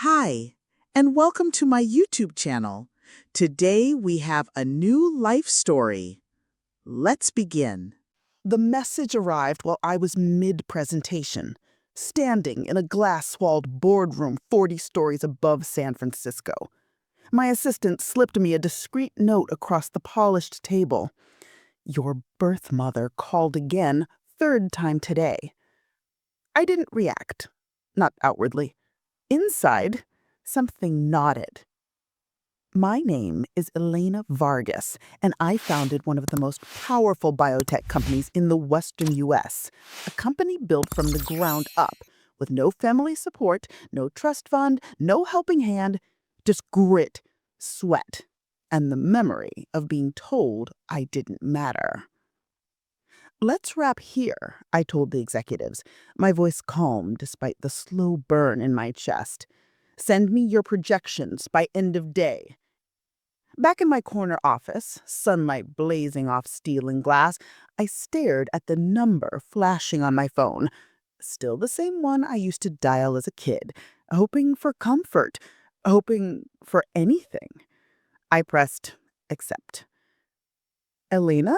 Hi, and welcome to my YouTube channel. Today we have a new life story. Let's begin. The message arrived while I was mid-presentation, standing in a glass-walled boardroom 40 stories above San Francisco. My assistant slipped me a discreet note across the polished table. Your birth mother called again, third time today. I didn't react, not outwardly. Inside, something nodded. My name is Elena Vargas, and I founded one of the most powerful biotech companies in the Western U.S., a company built from the ground up, with no family support, no trust fund, no helping hand, just grit, sweat, and the memory of being told I didn't matter. Let's wrap here, I told the executives, my voice calm despite the slow burn in my chest. Send me your projections by end of day. Back in my corner office, sunlight blazing off steel and glass, I stared at the number flashing on my phone. Still the same one I used to dial as a kid, hoping for comfort, hoping for anything. I pressed accept. Elena?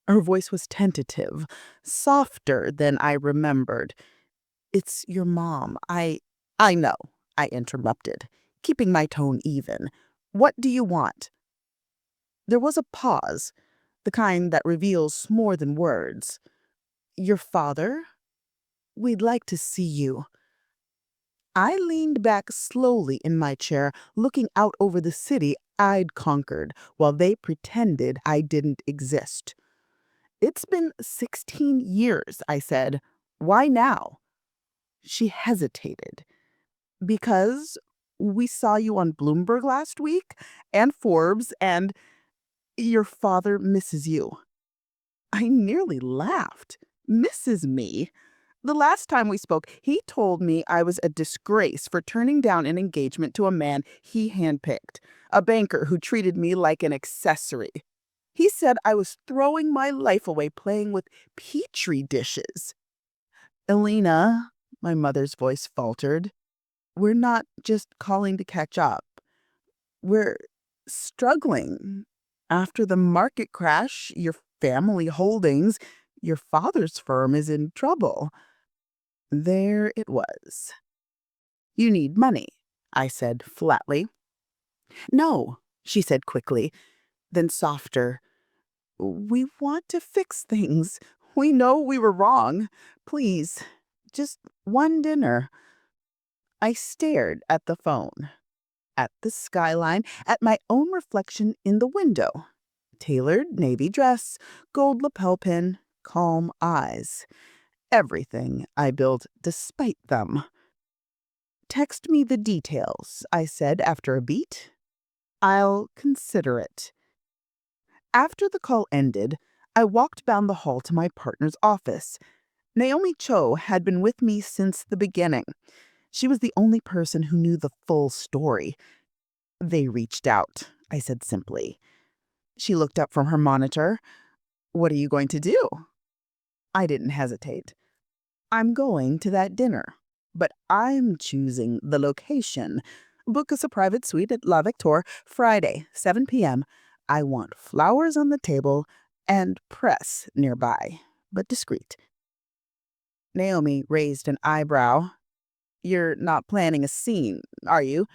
Her voice was tentative, softer than I remembered. It's your mom. I know, I interrupted, keeping my tone even. What do you want? There was a pause, the kind that reveals more than words. Your father? We'd like to see you. I leaned back slowly in my chair, looking out over the city I'd conquered, while they pretended I didn't exist. It's been 16 years, I said. Why now? She hesitated. Because we saw you on Bloomberg last week, and Forbes, and your father misses you. I nearly laughed. Misses me? The last time we spoke, he told me I was a disgrace for turning down an engagement to a man he handpicked, a banker who treated me like an accessory. He said I was throwing my life away playing with petri dishes. Elena, my mother's voice faltered, we're not just calling to catch up. We're struggling. After the market crash, your family holdings, your father's firm is in trouble. There it was. You need money, I said flatly. No, she said quickly, then softer. We want to fix things. We know we were wrong. Please, just one dinner. I stared at the phone, at the skyline, at my own reflection in the window. Tailored navy dress, gold lapel pin, calm eyes. Everything I built despite them. Text me the details, I said after a beat. I'll consider it. After the call ended, I walked down the hall to my partner's office. Naomi Cho had been with me since the beginning. She was the only person who knew the full story. They reached out, I said simply. She looked up from her monitor. What are you going to do? I didn't hesitate. I'm going to that dinner, but I'm choosing the location. Book us a private suite at La Victoire, Friday, 7 p.m. I want flowers on the table and press nearby, but discreet. Naomi raised an eyebrow. You're not planning a scene, are you?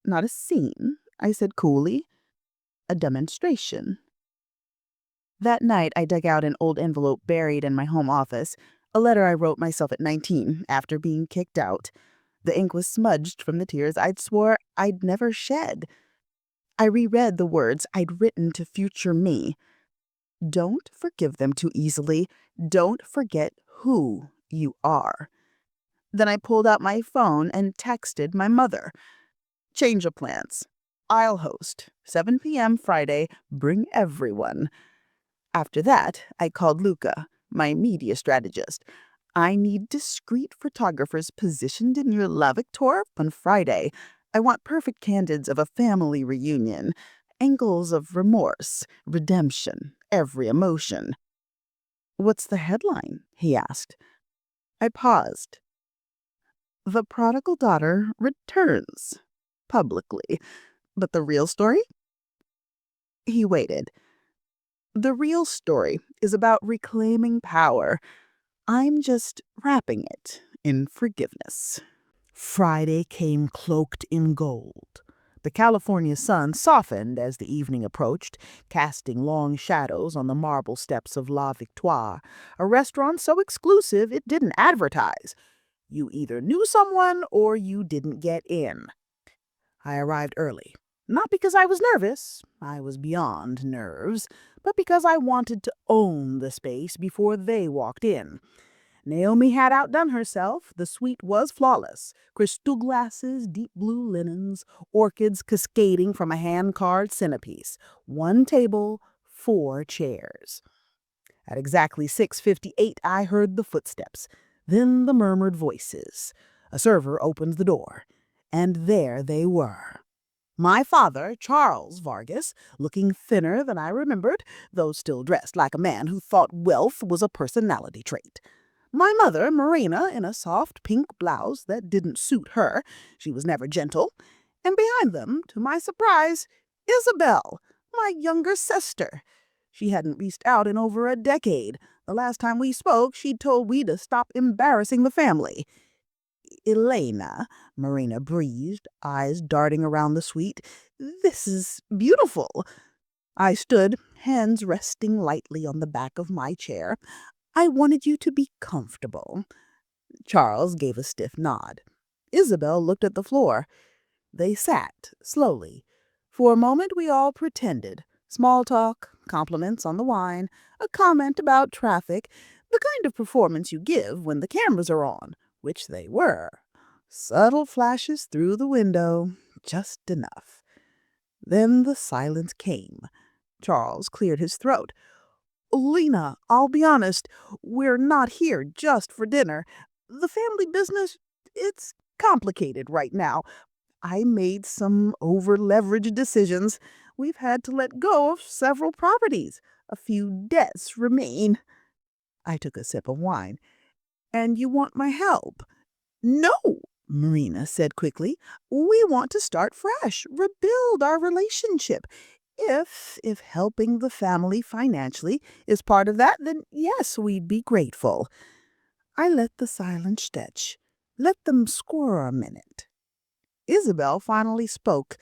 Not a scene, I said coolly. A demonstration. That night, I dug out an old envelope buried in my home office, a letter I wrote myself at 19 after being kicked out. The ink was smudged from the tears I'd swore I'd never shed. I reread the words I'd written to future me. Don't forgive them too easily. Don't forget who you are. Then I pulled out my phone and texted my mother. Change of plans. I'll host. 7 p.m. Friday. Bring everyone. After that, I called Luca, my media strategist. I need discreet photographers positioned in your La Victoire on Friday. I want perfect candids of a family reunion, angles of remorse, redemption, every emotion. What's the headline? He asked. I paused. The prodigal daughter returns publicly. But the real story? He waited. The real story is about reclaiming power. I'm just wrapping it in forgiveness. Friday came cloaked in gold. The California sun softened as the evening approached, casting long shadows on the marble steps of La Victoire, a restaurant so exclusive it didn't advertise. You either knew someone or you didn't get in. I arrived early. Not because I was nervous, I was beyond nerves, but because I wanted to own the space before they walked in. Naomi had outdone herself. The suite was flawless. Crystal glasses, deep blue linens, orchids cascading from a hand-carved centerpiece. 1 table, 4 chairs. At exactly 6:58, I heard the footsteps, then the murmured voices. A server opened the door, and there they were. My father, Charles Vargas, looking thinner than I remembered, though still dressed like a man who thought wealth was a personality trait. My mother, Marina, in a soft pink blouse that didn't suit her. She was never gentle. And behind them, to my surprise, Isabel, my younger sister. She hadn't reached out in over a decade. The last time we spoke, she'd told we to stop embarrassing the family. Elena, Marina breathed, eyes darting around the suite. This is beautiful. I stood, hands resting lightly on the back of my chair. I wanted you to be comfortable. Charles gave a stiff nod. Isabel looked at the floor. They sat, slowly. For a moment we all pretended. Small talk, compliments on the wine, a comment about traffic, the kind of performance you give when the cameras are on, which they were. Subtle flashes through the window, just enough. Then the silence came. Charles cleared his throat. Lena, I'll be honest, we're not here just for dinner. The family business, it's complicated right now. I made some over-leveraged decisions. We've had to let go of several properties. A few debts remain. I took a sip of wine. And you want my help? No, Marina said quickly. We want to start fresh, rebuild our relationship. If helping the family financially is part of that, then yes, we'd be grateful. I let the silence stretch. Let them score a minute. Isabel finally spoke.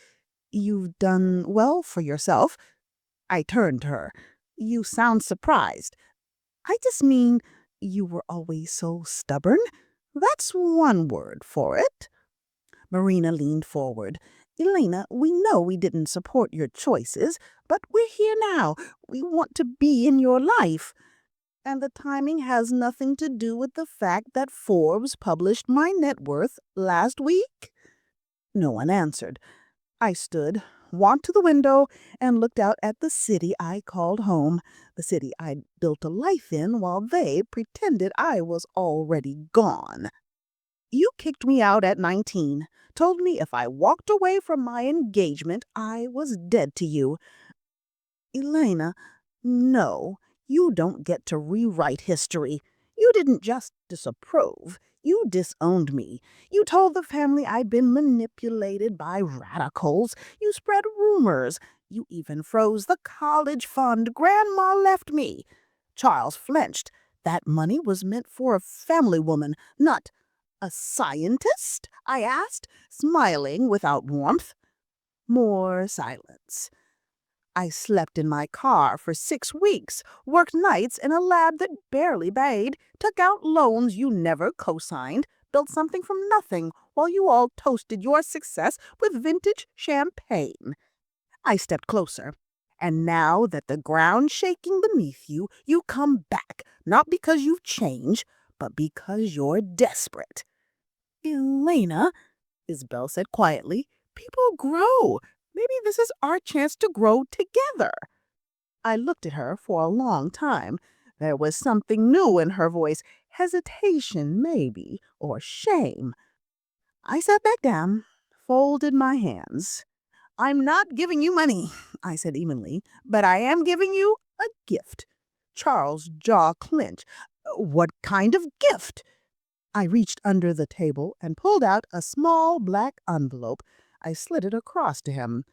You've done well for yourself. I turned to her. You sound surprised. I just mean you were always so stubborn. That's one word for it. Marina leaned forward. Elena, we know we didn't support your choices, but we're here now. We want to be in your life. And the timing has nothing to do with the fact that Forbes published my net worth last week. No one answered. I stood, walked to the window, and looked out at the city I called home, the city I'd built a life in while they pretended I was already gone. You kicked me out at 19, told me if I walked away from my engagement, I was dead to you. Elena, no, you don't get to rewrite history. You didn't just disapprove. You disowned me. You told the family I'd been manipulated by radicals. You spread rumors. You even froze the college fund Grandma left me. Charles flinched. That money was meant for a family woman, not a scientist? I asked, smiling without warmth. More silence. I slept in my car for 6 weeks, worked nights in a lab that barely paid, took out loans you never co-signed, built something from nothing while you all toasted your success with vintage champagne. I stepped closer. And now that the ground's shaking beneath you, you come back, not because you've changed, but because you're desperate. Elena, Isabel said quietly, people grow. Maybe this is our chance to grow together. I looked at her for a long time. There was something new in her voice, hesitation maybe, or shame. I sat back down, folded my hands. I'm not giving you money, I said evenly, but I am giving you a gift. Charles' jaw clenched. What kind of gift? I reached under the table and pulled out a small black envelope. I slid it across to him.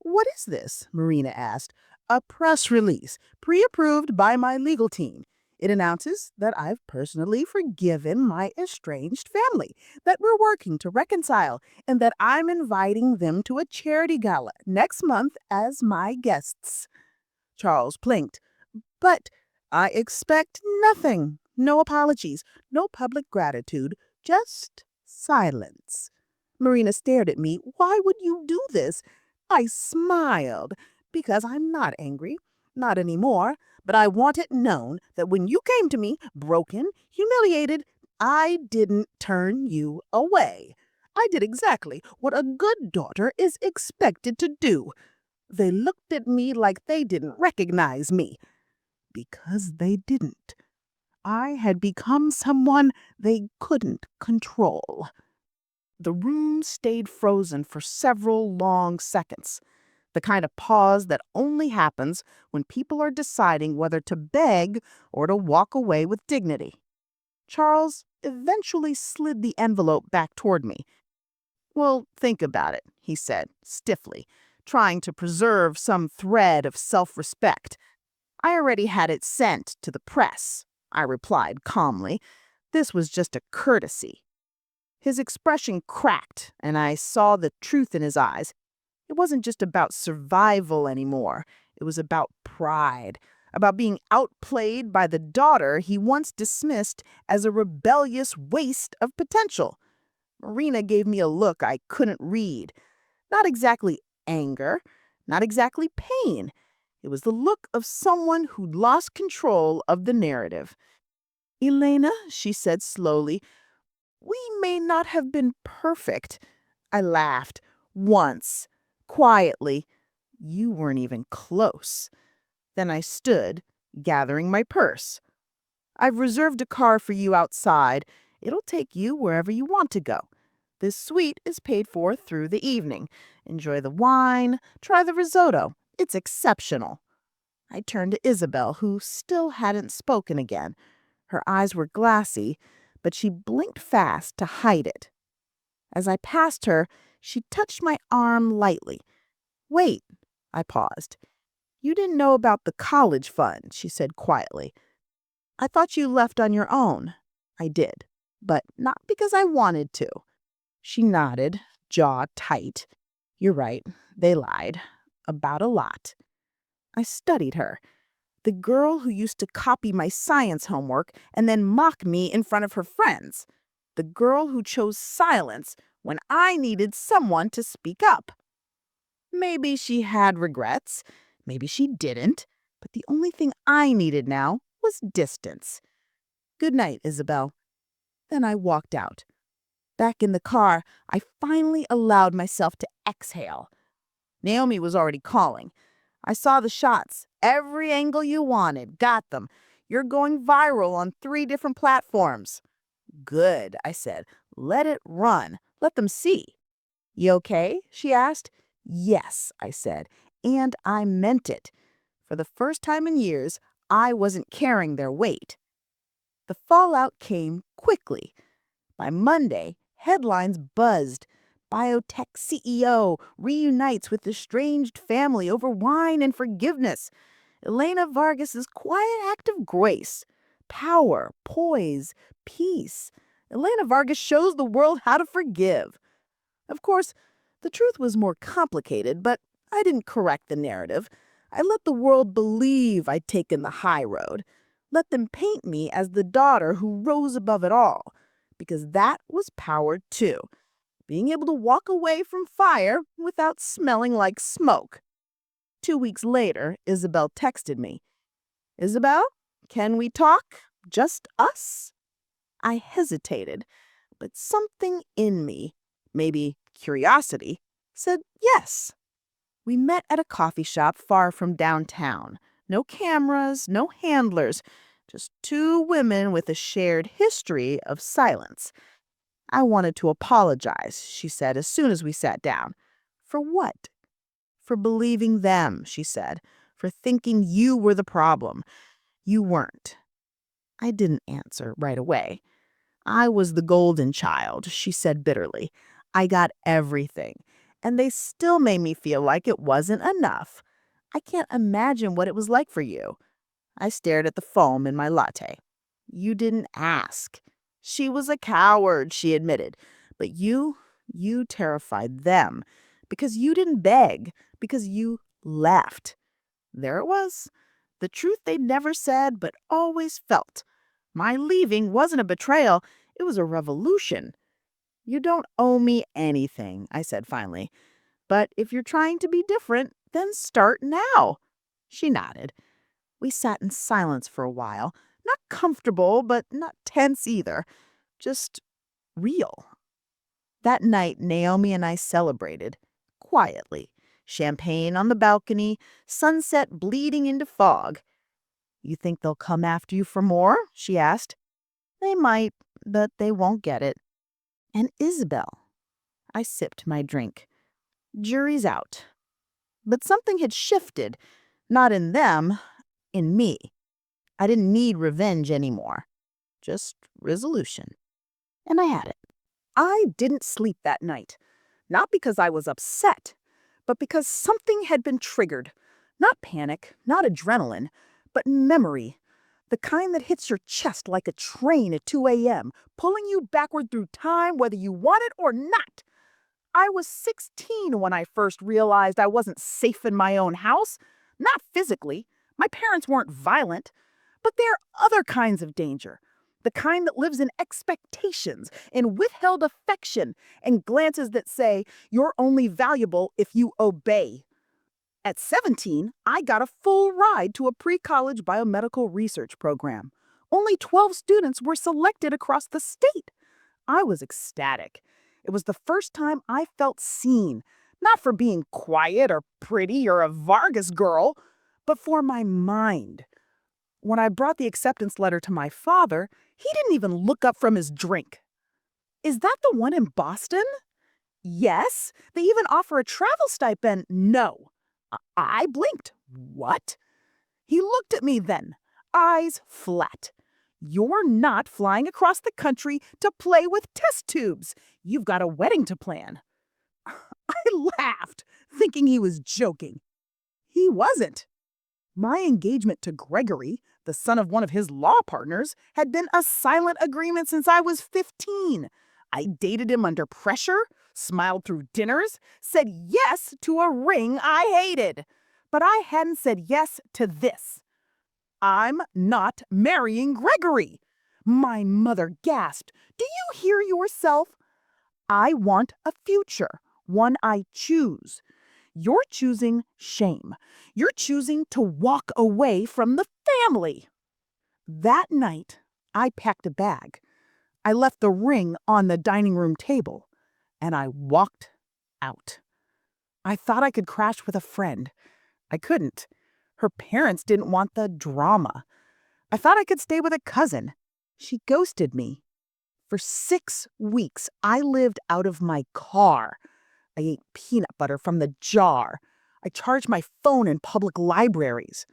"What is this?" Marina asked. "A press release, pre-approved by my legal team. It announces that I've personally forgiven my estranged family, that we're working to reconcile, and that I'm inviting them to a charity gala next month as my guests." Charles blinked. "But I expect nothing. No apologies, no public gratitude, just silence." Marina stared at me. "Why would you do this?" I smiled. "Because I'm not angry. Not anymore. But I want it known that when you came to me, broken, humiliated, I didn't turn you away. I did exactly what a good daughter is expected to do." They looked at me like they didn't recognize me. Because they didn't. I had become someone they couldn't control. The room stayed frozen for several long seconds, the kind of pause that only happens when people are deciding whether to beg or to walk away with dignity. Charles eventually slid the envelope back toward me. "Well, think about it," he said, stiffly, trying to preserve some thread of self-respect. "I already had it sent to the press," I replied calmly. This was just a courtesy. His expression cracked, and I saw the truth in his eyes. It wasn't just about survival anymore. It was about pride, about being outplayed by the daughter he once dismissed as a rebellious waste of potential. Marina gave me a look I couldn't read. Not exactly anger, not exactly pain. It was the look of someone who'd lost control of the narrative. "Elena," she said slowly, "we may not have been perfect." I laughed. Once. Quietly. "You weren't even close." Then I stood, gathering my purse. "I've reserved a car for you outside. It'll take you wherever you want to go. This suite is paid for through the evening. Enjoy the wine, try the risotto. It's exceptional." I turned to Isabel, who still hadn't spoken again. Her eyes were glassy, but she blinked fast to hide it. As I passed her, she touched my arm lightly. "Wait," I paused. "You didn't know about the college fund," she said quietly. "I thought you left on your own." I did, but not because I wanted to. She nodded, jaw tight. "You're right, they lied. About a lot." I studied her. The girl who used to copy my science homework and then mock me in front of her friends. The girl who chose silence when I needed someone to speak up. Maybe she had regrets, maybe she didn't, but the only thing I needed now was distance. "Good night, Isabel." Then I walked out. Back in the car, I finally allowed myself to exhale. Naomi was already calling. "I saw the shots. Every angle you wanted. Got them. You're going viral on 3 different platforms." "Good," I said. "Let it run. Let them see." "You okay?" she asked. "Yes," I said, and I meant it. For the first time in years, I wasn't carrying their weight. The fallout came quickly. By Monday, headlines buzzed. Biotech CEO reunites with estranged family over wine and forgiveness. Elena Vargas's quiet act of grace. Power, poise, peace. Elena Vargas shows the world how to forgive. Of course, the truth was more complicated, but I didn't correct the narrative. I let the world believe I'd taken the high road. Let them paint me as the daughter who rose above it all. Because that was power too. Being able to walk away from fire without smelling like smoke. 2 weeks later, Isabel texted me. "Isabel, can we talk? Just us?" I hesitated, but something in me, maybe curiosity, said yes. We met at a coffee shop far from downtown. No cameras, no handlers, just 2 women with a shared history of silence. "I wanted to apologize," she said as soon as we sat down. "For what?" "For believing them," she said. "For thinking you were the problem. You weren't." I didn't answer right away. I was the golden child, she said bitterly. I got everything, and they still made me feel like it wasn't enough. I can't imagine what it was like for you. I stared at the foam in my latte. You didn't ask. She was a coward, she admitted. But you terrified them because you didn't beg, because you left. There it was. The truth they'd never said but always felt. My leaving wasn't a betrayal, it was a revolution. You don't owe me anything, I said finally. But if you're trying to be different, then start now. She nodded. We sat in silence for a while, not comfortable, but not tense either, just real. That night, Naomi and I celebrated, quietly. Champagne on the balcony, sunset bleeding into fog. You think they'll come after you for more? She asked. They might, but they won't get it. And Isabel. I sipped my drink. Jury's out. But something had shifted, not in them, in me. I didn't need revenge anymore, just resolution. And I had it. I didn't sleep that night, not because I was upset, but because something had been triggered. Not panic, not adrenaline, but memory. The kind that hits your chest like a train at 2 a.m., pulling you backward through time whether you want it or not. I was 16 when I first realized I wasn't safe in my own house. Not physically. My parents weren't violent. But there are other kinds of danger. The kind that lives in expectations, in withheld affection, and glances that say, you're only valuable if you obey. At 17, I got a full ride to a pre-college biomedical research program. Only 12 students were selected across the state. I was ecstatic. It was the first time I felt seen, not for being quiet or pretty or a Vargas girl, but for my mind. When I brought the acceptance letter to my father, he didn't even look up from his drink. Is that the one in Boston? Yes. They even offer a travel stipend. No. I blinked. What? He looked at me then, eyes flat. You're not flying across the country to play with test tubes. You've got a wedding to plan. I laughed, thinking he was joking. He wasn't. My engagement to Gregory, the son of one of his law partners, had been a silent agreement since I was 15. I dated him under pressure, smiled through dinners, said yes to a ring I hated. But I hadn't said yes to this. I'm not marrying Gregory. My mother gasped. Do you hear yourself? I want a future, one I choose. You're choosing shame. You're choosing to walk away from the family. That night, I packed a bag. I left the ring on the dining room table, and I walked out. I thought I could crash with a friend. I couldn't. Her parents didn't want the drama. I thought I could stay with a cousin. She ghosted me. For 6 weeks, I lived out of my car. I ate peanut butter from the jar. I charged my phone in public libraries.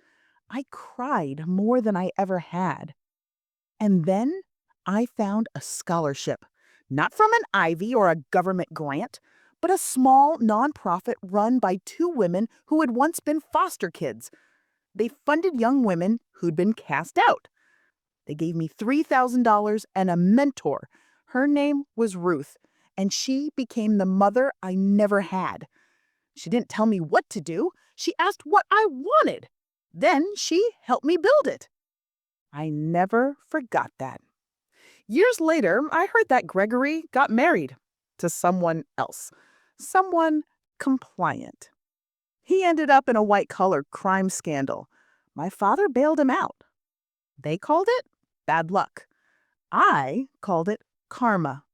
I cried more than I ever had. And then I found a scholarship, not from an Ivy or a government grant, but a small nonprofit run by 2 women who had once been foster kids. They funded young women who'd been cast out. They gave me $3,000 and a mentor. Her name was Ruth, and she became the mother I never had. She didn't tell me what to do. She asked what I wanted. Then she helped me build it. I never forgot that. Years later, I heard that Gregory got married to someone else, someone compliant. He ended up in a white-collar crime scandal. My father bailed him out. They called it bad luck. I called it karma.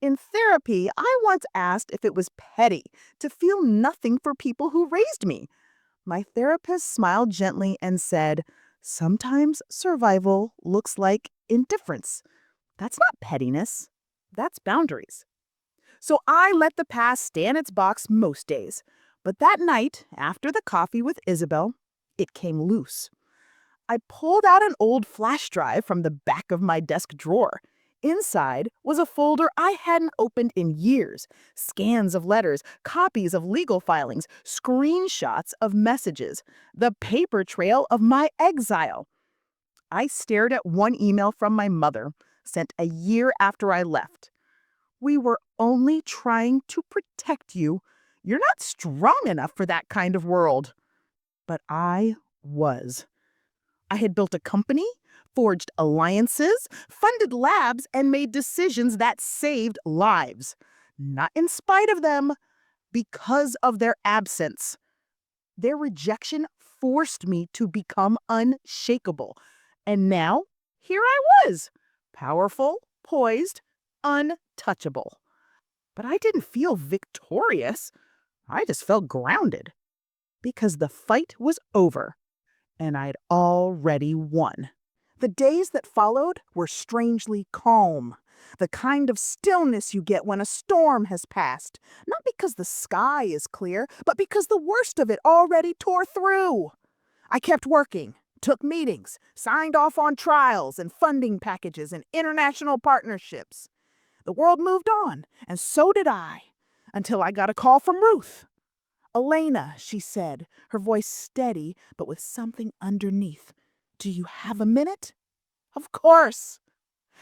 In therapy, I once asked if it was petty to feel nothing for people who raised me. My therapist smiled gently and said, sometimes survival looks like indifference. That's not pettiness. That's boundaries. So I let the past stay in its box most days. But that night, after the coffee with Isabel, it came loose. I pulled out an old flash drive from the back of my desk drawer. Inside was a folder I hadn't opened in years. Scans of letters, copies of legal filings, screenshots of messages, the paper trail of my exile. I stared at one email from my mother, sent a year after I left. "We were only trying to protect you. You're not strong enough for that kind of world." But I was. I had built a company, forged alliances, funded labs, and made decisions that saved lives. Not in spite of them, because of their absence. Their rejection forced me to become unshakable. And now, here I was, powerful, poised, untouchable. But I didn't feel victorious. I just felt grounded. Because the fight was over, and I'd already won. The days that followed were strangely calm, the kind of stillness you get when a storm has passed, not because the sky is clear, but because the worst of it already tore through. I kept working, took meetings, signed off on trials and funding packages and international partnerships. The world moved on, and so did I, until I got a call from Ruth. "Elena," she said, her voice steady but with something underneath. "Do you have a minute?" "Of course."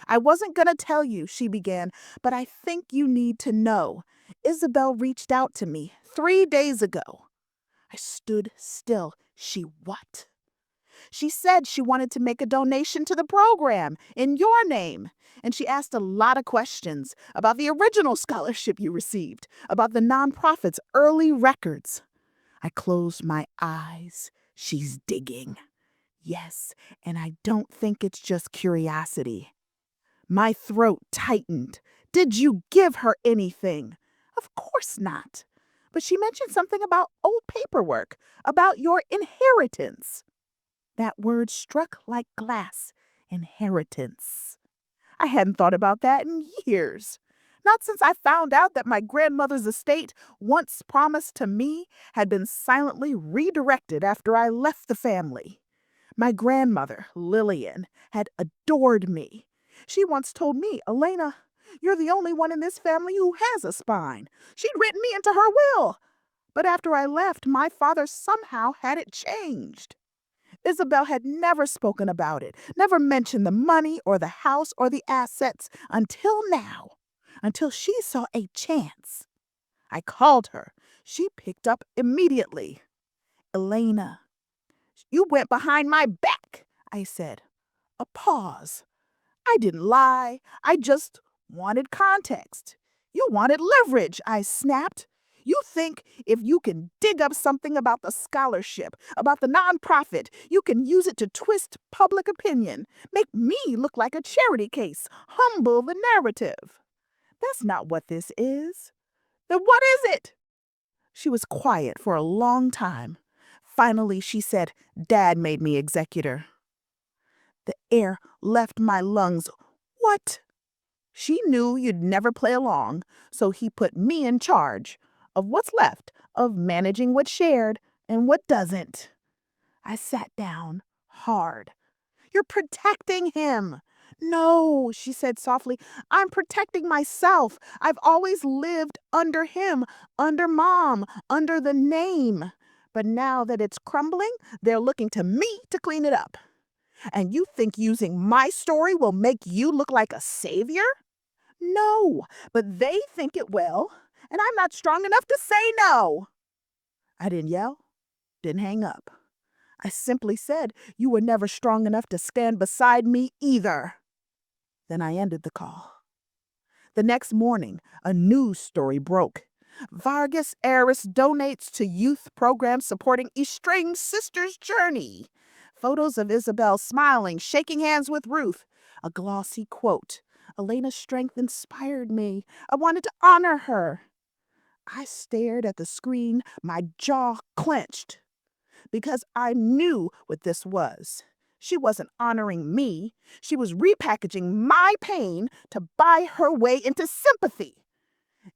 "I wasn't going to tell you," she began, "but I think you need to know. Isabel reached out to me 3 days ago." I stood still. "She what?" "She said she wanted to make a donation to the program in your name. And she asked a lot of questions about the original scholarship you received, about the nonprofit's early records." I closed my eyes. She's digging. Yes, and I don't think it's just curiosity. My throat tightened. "Did you give her anything?" "Of course not." "But she mentioned something about old paperwork, about your inheritance." That word struck like glass. Inheritance. I hadn't thought about that in years. Not since I found out that my grandmother's estate, once promised to me, had been silently redirected after I left the family. My grandmother, Lillian, had adored me. She once told me, "Elena, you're the only one in this family who has a spine." She'd written me into her will. But after I left, my father somehow had it changed. Isabel had never spoken about it, never mentioned the money or the house or the assets until now, until she saw a chance. I called her. She picked up immediately. "Elena." "You went behind my back," I said. A pause. I didn't lie. I just wanted context. "You wanted leverage," I snapped. "You think if you can dig up something about the scholarship, about the nonprofit, you can use it to twist public opinion, make me look like a charity case, humble the narrative. That's not what this is. Then what is it?" She was quiet for a long time. Finally, she said, "Dad made me executor." The air left my lungs. "What?" "She knew you'd never play along, so he put me in charge of what's left, of managing what's shared and what doesn't." I sat down hard. "You're protecting him." "No," she said softly. "I'm protecting myself. I've always lived under him, under Mom, under the name. But now that it's crumbling, they're looking to me to clean it up. And you think using my story will make you look like a savior?" "No, but they think it will, and I'm not strong enough to say no." I didn't yell, didn't hang up. I simply said, "You were never strong enough to stand beside me either." Then I ended the call. The next morning, a news story broke. "Vargas heiress donates to youth program supporting estranged sister's journey." Photos of Isabel smiling, shaking hands with Ruth. A glossy quote. "Elena's strength inspired me. I wanted to honor her." I stared at the screen, my jaw clenched, because I knew what this was. She wasn't honoring me. She was repackaging my pain to buy her way into sympathy.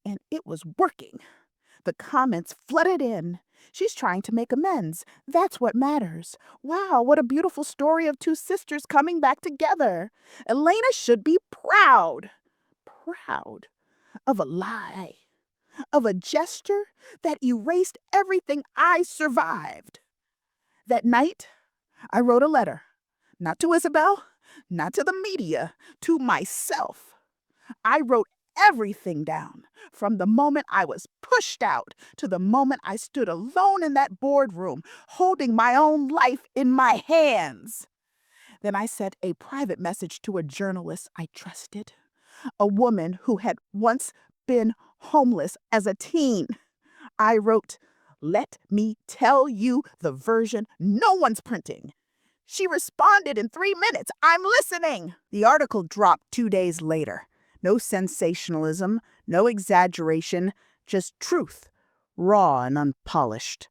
And it was working. The comments flooded in. She's trying to make amends. That's what matters. Wow, what a beautiful story of two sisters coming back together. Elena should be proud. Proud of a lie, of a gesture that erased everything I survived. That night, I wrote a letter, not to Isabel, not to the media, to myself. I wrote everything down, from the moment I was pushed out to the moment I stood alone in that boardroom, holding my own life in my hands. Then I sent a private message to a journalist I trusted, a woman who had once been homeless as a teen. I wrote, "Let me tell you the version no one's printing." She responded in 3 minutes, "I'm listening." The article dropped 2 days later. No sensationalism, no exaggeration, just truth, raw and unpolished.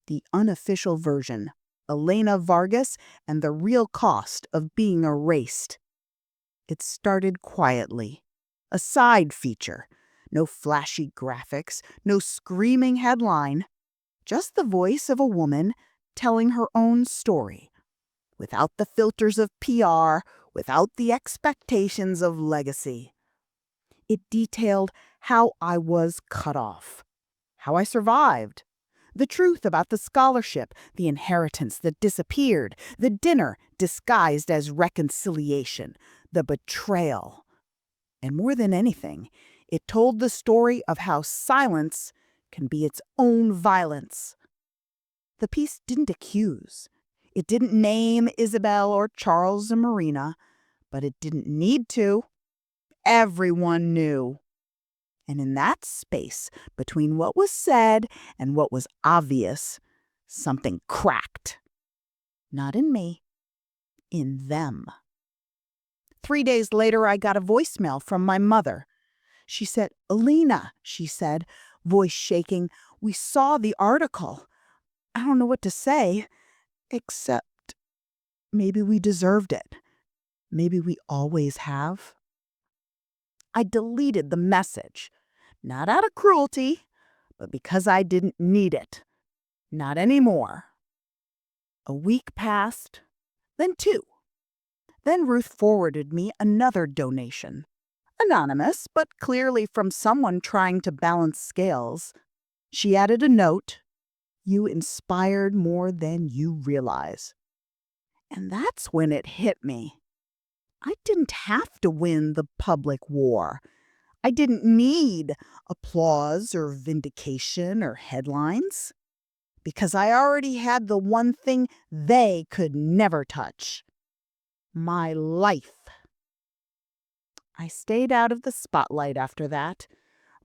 The unofficial version, Elena Vargas and the real cost of being erased. It started quietly. A side feature. No flashy graphics, no screaming headline. Just the voice of a woman telling her own story. Without the filters of PR, without the expectations of legacy. It detailed how I was cut off, how I survived, the truth about the scholarship, the inheritance that disappeared, the dinner disguised as reconciliation, the betrayal. And more than anything, it told the story of how silence can be its own violence. The piece didn't accuse. It didn't name Isabel or Charles or Marina, but it didn't need to. Everyone knew. And in that space between what was said and what was obvious, something cracked. Not in me, in them. 3 days later, I got a voicemail from my mother. She said, "Alina," she said, voice shaking, "we saw the article. I don't know what to say, except maybe we deserved it. Maybe we always have." I deleted the message, not out of cruelty, but because I didn't need it. Not anymore. A week passed, then 2. Then Ruth forwarded me another donation. Anonymous, but clearly from someone trying to balance scales. She added a note, "You inspired more than you realize." And that's when it hit me. I didn't have to win the public war. I didn't need applause or vindication or headlines. Because I already had the one thing they could never touch. My life. I stayed out of the spotlight after that.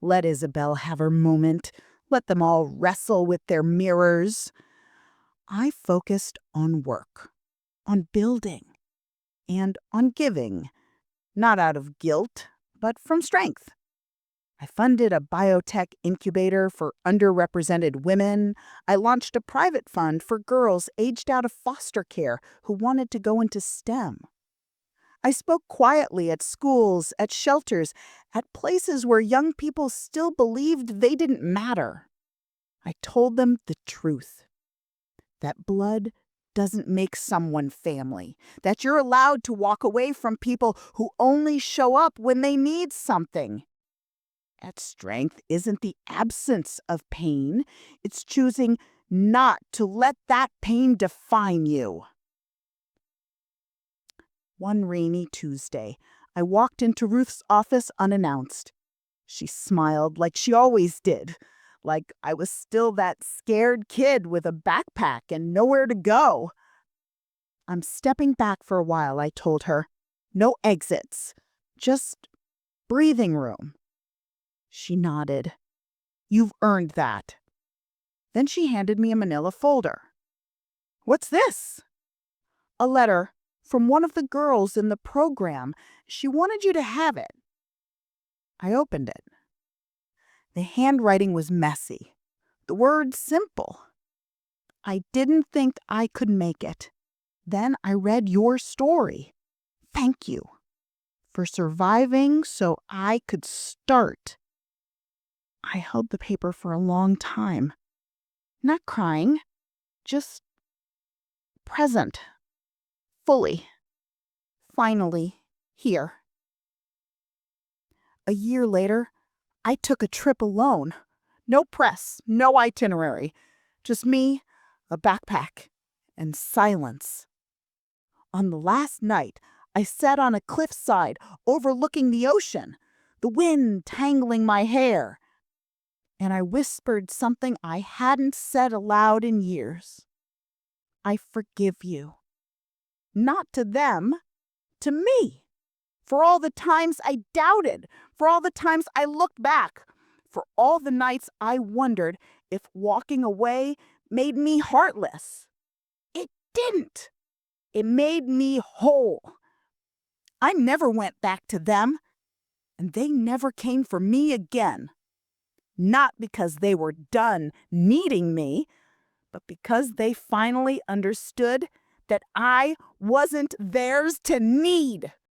Let Isabel have her moment. Let them all wrestle with their mirrors. I focused on work, on building, and on giving. Not out of guilt, but from strength. I funded a biotech incubator for underrepresented women. I launched a private fund for girls aged out of foster care who wanted to go into STEM. I spoke quietly at schools, at shelters, at places where young people still believed they didn't matter. I told them the truth. That blood doesn't make someone family. That you're allowed to walk away from people who only show up when they need something. That strength isn't the absence of pain. It's choosing not to let that pain define you. One rainy Tuesday, I walked into Ruth's office unannounced. She smiled like she always did, like I was still that scared kid with a backpack and nowhere to go. "I'm stepping back for a while," I told her. "No exits, just breathing room." She nodded. "You've earned that." Then she handed me a manila folder. "What's this?" "A letter from one of the girls in the program. She wanted you to have it." I opened it. The handwriting was messy. The words simple. "I didn't think I could make it. Then I read your story. Thank you for surviving so I could start." I held the paper for a long time. Not crying, just present. Fully. Finally, here. A year later, I took a trip alone. No press, no itinerary. Just me, a backpack, and silence. On the last night, I sat on a cliffside overlooking the ocean, the wind tangling my hair. And I whispered something I hadn't said aloud in years. I forgive you. Not to them, to me. For all the times I doubted, for all the times I looked back, for all the nights I wondered if walking away made me heartless. It didn't. It made me whole. I never went back to them, and they never came for me again. Not because they were done needing me, but because they finally understood that I wasn't theirs to need.